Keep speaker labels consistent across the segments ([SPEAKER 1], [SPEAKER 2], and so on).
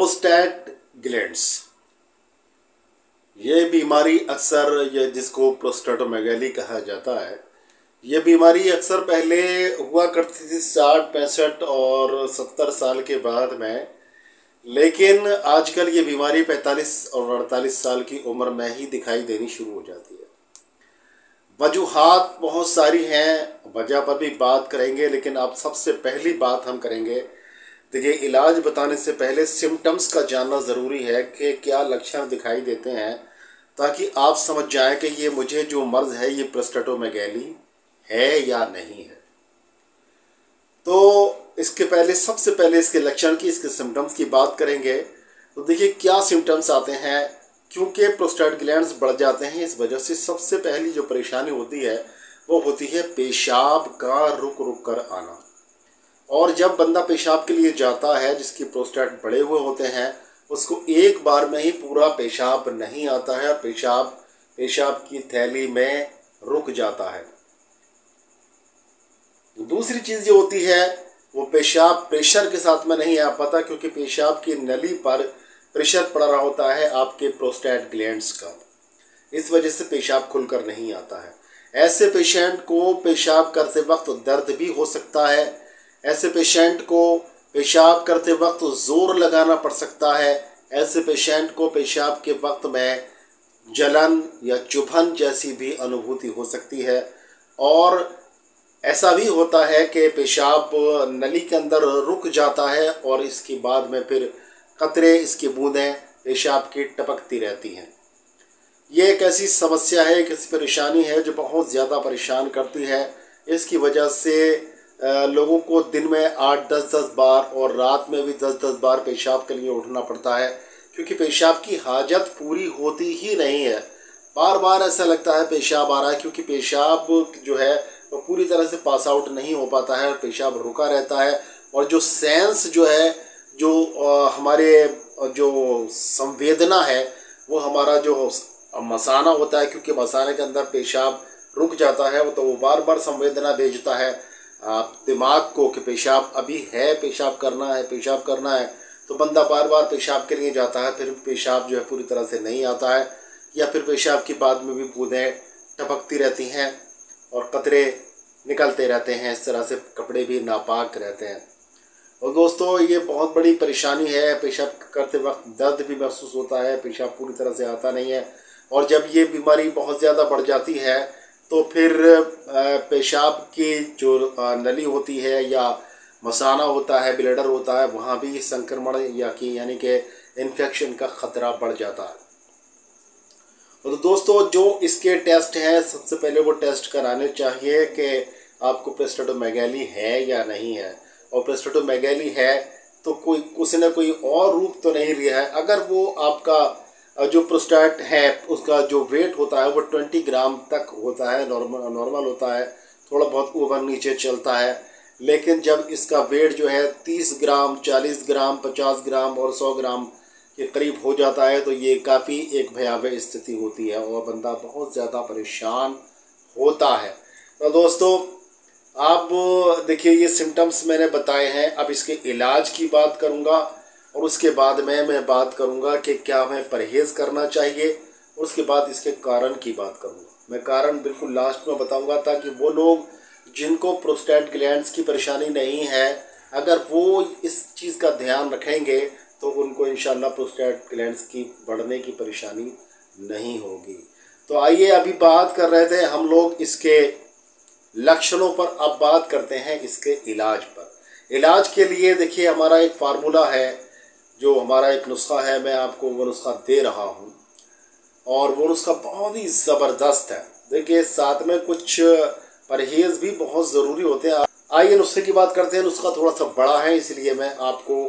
[SPEAKER 1] Prostate glands, ये बीमारी अक्सर ये जिसको प्रोस्टेटोमेगाली कहा जाता है, ये बीमारी अक्सर पहले हुआ करती थी 60, 65 और 70 साल के बाद में, लेकिन आजकल ये बीमारी 45 और 48 साल की उम्र में ही दिखाई देनी शुरू हो जाती है। वजूहात बहुत सारी हैं, वजह पर भी बात करेंगे, लेकिन अब सबसे पहली बात हम करेंगे, देखिए इलाज बताने से पहले सिम्टम्स का जानना ज़रूरी है कि क्या लक्षण दिखाई देते हैं, ताकि आप समझ जाएं कि ये मुझे जो मर्ज़ है ये प्रोस्टेटोमेगाली है या नहीं है। तो इसके पहले सबसे पहले इसके लक्षण की, इसके सिम्टम्स की बात करेंगे। तो देखिए क्या सिम्टम्स आते हैं, क्योंकि प्रोस्टेट ग्लैंड्स बढ़ जाते हैं, इस वजह से सबसे पहली जो परेशानी होती है वो होती है पेशाब का रुक रुक कर आना। और जब बंदा पेशाब के लिए जाता है, जिसकी प्रोस्टेट बड़े हुए होते हैं, उसको एक बार में ही पूरा पेशाब नहीं आता है, पेशाब की थैली में रुक जाता है। दूसरी चीज़ जो होती है वो पेशाब प्रेशर के साथ में नहीं आ पाता, क्योंकि पेशाब की नली पर प्रेशर पड़ रहा होता है आपके प्रोस्टेट ग्लैंड्स का, इस वजह से पेशाब खुलकर नहीं आता है। ऐसे पेशेंट को पेशाब करते वक्त दर्द भी हो सकता है, ऐसे पेशेंट को पेशाब करते वक्त ज़ोर लगाना पड़ सकता है, ऐसे पेशेंट को पेशाब के वक्त में जलन या चुभन जैसी भी अनुभूति हो सकती है। और ऐसा भी होता है कि पेशाब नली के अंदर रुक जाता है और इसके बाद में फिर कतरे, इसकी बूंदें पेशाब की टपकती रहती हैं। ये एक ऐसी समस्या है, एक ऐसी परेशानी है जो बहुत ज़्यादा परेशान करती है। इसकी वजह से लोगों को दिन में 8-10 बार और रात में भी 10 बार पेशाब के लिए उठना पड़ता है, क्योंकि पेशाब की हाजत पूरी होती ही नहीं है। बार बार ऐसा लगता है पेशाब आ रहा है, क्योंकि पेशाब जो है वो पूरी तरह से पास आउट नहीं हो पाता है, पेशाब रुका रहता है। और जो सेंस जो है, जो हमारे जो संवेदना है, वो हमारा जो मसाना होता है, क्योंकि मसाने के अंदर पेशाब रुक जाता है, तो वो बार बार संवेदना भेजता है दिमाग को कि पेशाब अभी है, पेशाब करना है। तो बंदा बार बार पेशाब के लिए जाता है, फिर पेशाब जो है पूरी तरह से नहीं आता है, या फिर पेशाब के बाद में भी बूंदें टपकती रहती हैं और कतरे निकलते रहते हैं। इस तरह से कपड़े भी नापाक रहते हैं। और दोस्तों ये बहुत बड़ी परेशानी है, पेशाब करते वक्त दर्द भी महसूस होता है, पेशाब पूरी तरह से आता नहीं है। और जब ये बीमारी बहुत ज़्यादा बढ़ जाती है तो फिर पेशाब की जो नली होती है या मसाना होता है, ब्लैडर होता है, वहाँ भी संक्रमण यानी कि इन्फेक्शन का ख़तरा बढ़ जाता है। तो दोस्तों जो इसके टेस्ट हैं, सबसे पहले वो टेस्ट कराने चाहिए कि आपको प्रोस्टेटोमेगाली है या नहीं है। और प्रोस्टेटोमेगाली है तो उसने कोई और रूप तो नहीं लिया है। अगर वो आपका जो प्रोस्टेट है उसका जो वेट होता है वो 20 ग्राम तक होता है, नॉर्मल होता है, थोड़ा बहुत ऊपर नीचे चलता है। लेकिन जब इसका वेट जो है 30 ग्राम, 40 ग्राम, 50 ग्राम और 100 ग्राम के करीब हो जाता है, तो ये काफ़ी एक भयावह स्थिति होती है और बंदा बहुत ज़्यादा परेशान होता है। तो दोस्तों आप देखिए ये सिम्टम्स मैंने बताए हैं, अब इसके इलाज की बात करूंगा और उसके बाद मैं बात करूंगा कि क्या हमें परहेज़ करना चाहिए, और उसके बाद इसके कारण की बात करूंगा। मैं कारण बिल्कुल लास्ट में बताऊंगा, ताकि वो लोग जिनको प्रोस्टेट ग्लैंड्स की परेशानी नहीं है, अगर वो इस चीज़ का ध्यान रखेंगे तो उनको इंशाल्लाह प्रोस्टेट ग्लैंड्स की बढ़ने की परेशानी नहीं होगी। तो आइए अभी बात कर रहे थे हम लोग इसके लक्षणों पर, अब बात करते हैं इसके इलाज पर। इलाज के लिए देखिए हमारा एक फार्मूला है, जो हमारा एक नुस्खा है, मैं आपको वो नुस्खा दे रहा हूँ और वो नुस्खा बहुत ही ज़बरदस्त है। देखिए साथ में कुछ परहेज़ भी बहुत ज़रूरी होते हैं। आइए नुस्खे की बात करते हैं। नुस्खा थोड़ा सा बड़ा है, इसलिए मैं आपको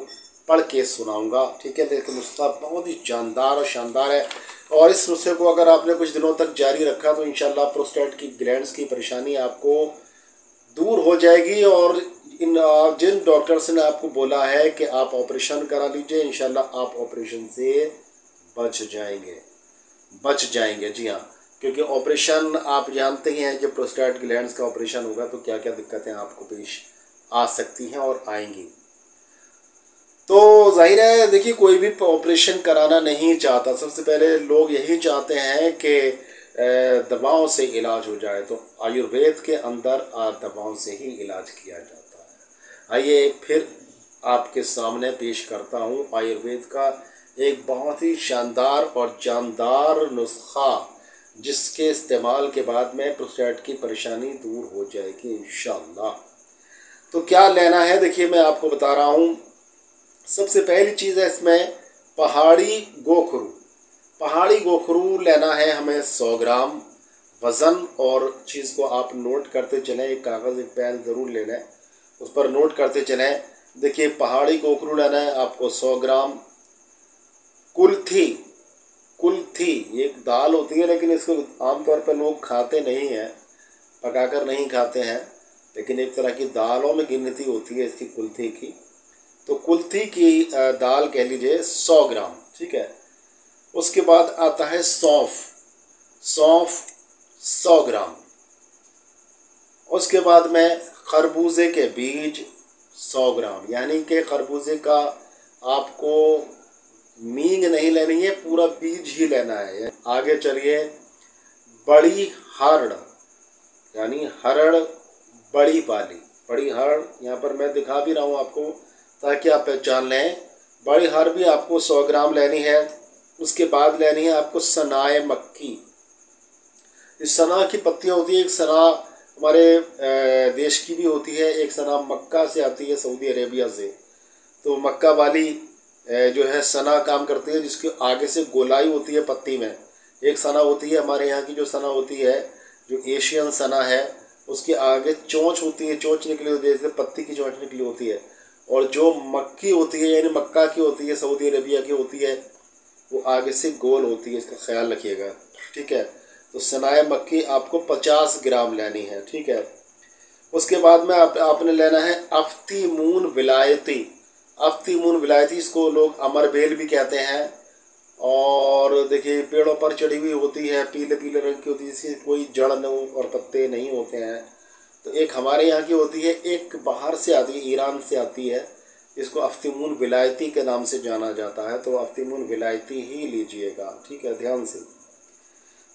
[SPEAKER 1] पढ़ के सुनाऊंगा, ठीक है। लेकिन नुस्खा बहुत ही जानदार और शानदार है, और इस नुस्खे को अगर आपने कुछ दिनों तक जारी रखा तो इंशाल्लाह प्रोस्टेट की ग्लैंड्स की परेशानी आपको दूर हो जाएगी। और जिन डॉक्टर्स ने आपको बोला है कि आप ऑपरेशन करा लीजिए, इंशाल्लाह आप ऑपरेशन से बच जाएंगे। जी हाँ, क्योंकि ऑपरेशन आप जानते ही हैं, जब प्रोस्टेट ग्लैंड्स का ऑपरेशन होगा तो क्या क्या दिक्कतें आपको पेश आ सकती हैं और आएंगी। तो जाहिर है देखिए, कोई भी ऑपरेशन कराना नहीं चाहता। सबसे पहले लोग यही चाहते हैं कि दवाओं से इलाज हो जाए, तो आयुर्वेद के अंदर दवाओं से ही इलाज किया जाता है। आइए एक फिर आपके सामने पेश करता हूँ आयुर्वेद का एक बहुत ही शानदार और जानदार नुस्खा, जिसके इस्तेमाल के बाद में प्रोस्टेट की परेशानी दूर हो जाएगी इंशाअल्लाह। तो क्या लेना है देखिए, मैं आपको बता रहा हूँ। सबसे पहली चीज़ है इसमें पहाड़ी गोखरू। पहाड़ी गोखरू लेना है हमें 100 ग्राम वज़न, और चीज़ को आप नोट करते चलें, एक कागज़ एक पेन ज़रूर ले लें, उस पर नोट करते चलें। देखिए पहाड़ी गोखरू लेना है आपको 100 ग्राम। कुल्थी, कुल्थी ये एक दाल होती है, लेकिन इसको आमतौर पर लोग खाते नहीं हैं, पकाकर नहीं खाते हैं, लेकिन एक तरह की दालों में गिनती होती है इसकी, कुल्थी की। तो कुल्थी की दाल कह लीजिए 100 ग्राम, ठीक है। उसके बाद आता है सौंफ, सौंफ 100 ग्राम। उसके बाद में खरबूजे के बीज 100 ग्राम, यानी कि खरबूजे का आपको मींग नहीं लेनी है, पूरा बीज ही लेना है। आगे चलिए, बड़ी हरड़, यानी हरड़ बड़ी वाली, बड़ी हरड़ यहाँ पर मैं दिखा भी रहा हूँ आपको ताकि आप पहचान लें। बड़ी हरड़ भी आपको 100 ग्राम लेनी है। उसके बाद लेनी है आपको सनाए मक्की। इस सना की पत्तियाँ होती है, एक सना हमारे देश की भी होती है, एक सना मक्का से आती है, सऊदी अरेबिया से। तो मक्का वाली जो है सना काम करती है, जिसके आगे से गोलाई होती है पत्ती में। एक सना होती है हमारे यहाँ की, जो सना होती है जो एशियन सना है, उसके आगे चोंच होती है, चोंच निकली होती है, जैसे पत्ती की चोंच निकली होती है। और जो मक्की होती है यानी मक्का की होती है, सऊदी अरेबिया की होती है, वो आगे से गोल होती है, इसका ख्याल रखिएगा, ठीक है। तो सनाए मक्की आपको 50 ग्राम लेनी है, ठीक है। उसके बाद में आपने लेना है अफ्तीमून विलायती। अफ्तीमून विलायती, इसको लोग अमरबेल भी कहते हैं, और देखिए पेड़ों पर चढ़ी हुई होती है, पीले पीले रंग की होती है, जिसकी कोई जड़ और पत्ते नहीं होते हैं। तो एक हमारे यहाँ की होती है, एक बाहर से आती है, ईरान से आती है, इसको अफ्तीमून विलायती के नाम से जाना जाता है। तो अफ्तीमून विलायती ही लीजिएगा, ठीक है, ध्यान से।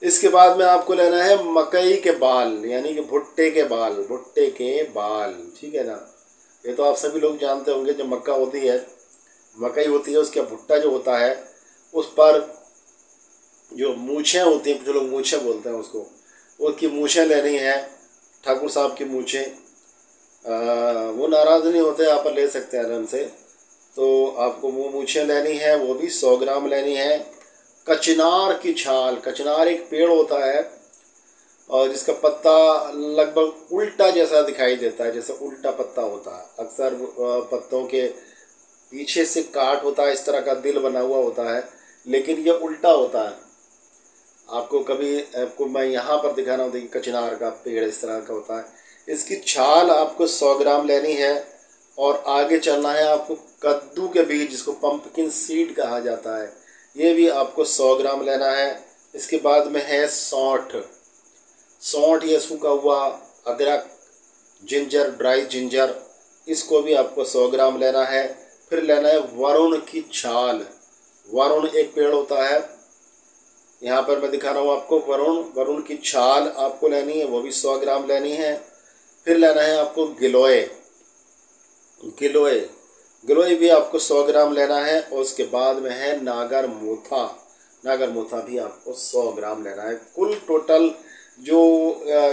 [SPEAKER 1] इसके बाद में आपको लेना है मकई के बाल, यानी कि भुट्टे के बाल, भुट्टे के बाल, ठीक है ना। ये तो आप सभी लोग जानते होंगे, जो मक्का होती है, मकई होती है, उसका भुट्टा जो होता है, उस पर जो मूछें होती हैं, जो लोग मूछें बोलते हैं उसको, उसकी मूछें लेनी है, ठाकुर साहब की मूछें। वो नाराज़ नहीं होते, आप ले सकते हैं आराम से। तो आपको वो मूछें लेनी है, वो भी 100 ग्राम लेनी है। कचनार की छाल, कचनार एक पेड़ होता है और जिसका पत्ता लगभग उल्टा जैसा दिखाई देता है, जैसे उल्टा पत्ता होता है। अक्सर पत्तों के पीछे से काट होता है, इस तरह का दिल बना हुआ होता है, लेकिन ये उल्टा होता है। आपको मैं यहाँ पर दिखा रहा हूँ, देखिए कचनार का पेड़ इस तरह का होता है। इसकी छाल आपको 100 ग्राम लेनी है। और आगे चलना है आपको कद्दू के बीज, जिसको पंपकिन सीड कहा जाता है, ये भी आपको 100 ग्राम लेना है। इसके बाद में है सौंठ, सौंठ ये सूखा हुआ अदरक, जिंजर, ड्राई जिंजर, इसको भी आपको 100 ग्राम लेना है। फिर लेना है वरुण की छाल। वरुण एक पेड़ होता है, यहाँ पर मैं दिखा रहा हूँ आपको, वरुण की छाल आपको लेनी है, वो भी 100 ग्राम लेनी है। फिर लेना है आपको गिलोय, गिलोय, गिलोय भी आपको 100 ग्राम लेना है। और उसके बाद में है नागर मोथा, नागर मोथा भी आपको 100 ग्राम लेना है। कुल टोटल जो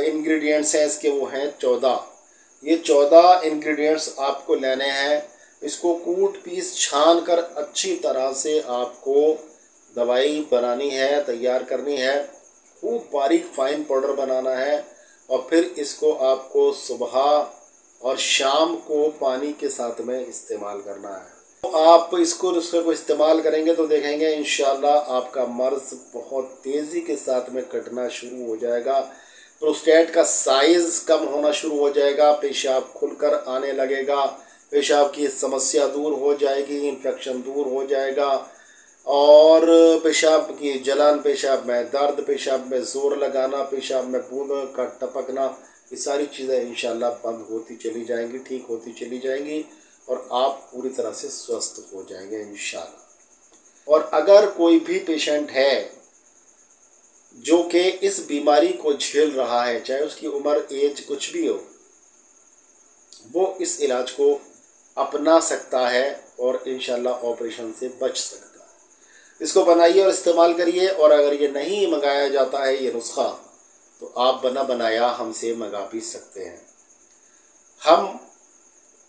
[SPEAKER 1] इंग्रेडिएंट्स हैं इसके वो हैं 14। ये 14 इंग्रेडिएंट्स आपको लेने हैं। इसको कूट पीस छान कर अच्छी तरह से आपको दवाई बनानी है, तैयार करनी है, खूब बारीक फाइन पाउडर बनाना है। और फिर इसको आपको सुबह और शाम को पानी के साथ में इस्तेमाल करना है। तो आप इसको इस्तेमाल करेंगे तो देखेंगे इंशाल्लाह आपका मर्ज़ बहुत तेज़ी के साथ में कटना शुरू हो जाएगा। प्रोस्टेट का साइज़ कम होना शुरू हो जाएगा, पेशाब खुलकर आने लगेगा, पेशाब की समस्या दूर हो जाएगी, इन्फेक्शन दूर हो जाएगा, और पेशाब की जलन, पेशाब में दर्द, पेशाब में ज़ोर लगाना, पेशाब में बूंदों का टपकना, ये सारी चीज़ें इंशाल्लाह बंद होती चली जाएंगी, ठीक होती चली जाएंगी। और आप पूरी तरह से स्वस्थ हो जाएंगे इंशाल्लाह। और अगर कोई भी पेशेंट है जो कि इस बीमारी को झेल रहा है, चाहे उसकी उम्र एज कुछ भी हो, वो इस इलाज को अपना सकता है और इंशाल्लाह ऑपरेशन से बच सकता है। इसको बनाइए और इस्तेमाल करिए। और अगर ये नहीं मंगाया जाता है ये नुस्खा, तो आप बना बनाया हमसे मंगा भी सकते हैं। हम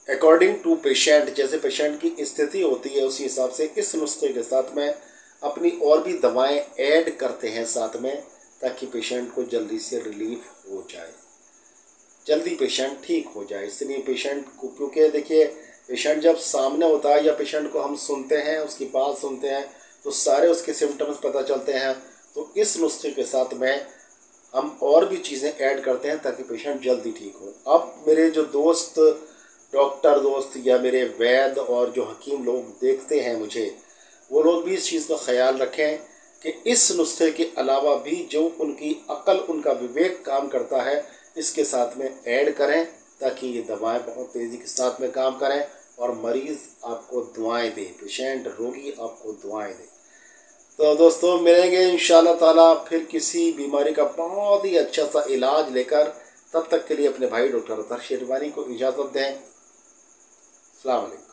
[SPEAKER 1] अकॉर्डिंग टू पेशेंट, जैसे पेशेंट की स्थिति होती है उसी हिसाब से इस नुस्खे के साथ में अपनी और भी दवाएं ऐड करते हैं साथ में, ताकि पेशेंट को जल्दी से रिलीफ हो जाए, जल्दी पेशेंट ठीक हो जाए। इसलिए पेशेंट को, क्योंकि देखिए पेशेंट जब सामने होता है या पेशेंट को हम सुनते हैं, उसकी बात सुनते हैं, तो सारे उसके सिम्टम्स पता चलते हैं। तो इस नुस्खे के साथ में हम और भी चीज़ें ऐड करते हैं ताकि पेशेंट जल्दी ठीक हो। अब मेरे जो दोस्त, डॉक्टर दोस्त या मेरे वैद्य और जो हकीम लोग देखते हैं मुझे, वो लोग भी इस चीज़ का ख्याल रखें कि इस नुस्खे के अलावा भी जो उनकी अक्ल, उनका विवेक काम करता है, इसके साथ में ऐड करें, ताकि ये दवाएं बहुत तेज़ी के साथ में काम करें और मरीज़ आपको दुआएं दे, पेशेंट रोगी आपको दुआएं दे। तो दोस्तों मिलेंगे इंशाल्लाह ताला फिर किसी बीमारी का बहुत ही अच्छा सा इलाज लेकर। तब तक के लिए अपने भाई डॉक्टर अतहर शेरवानी को इजाज़त दें। अस्सलाम वालेकुम।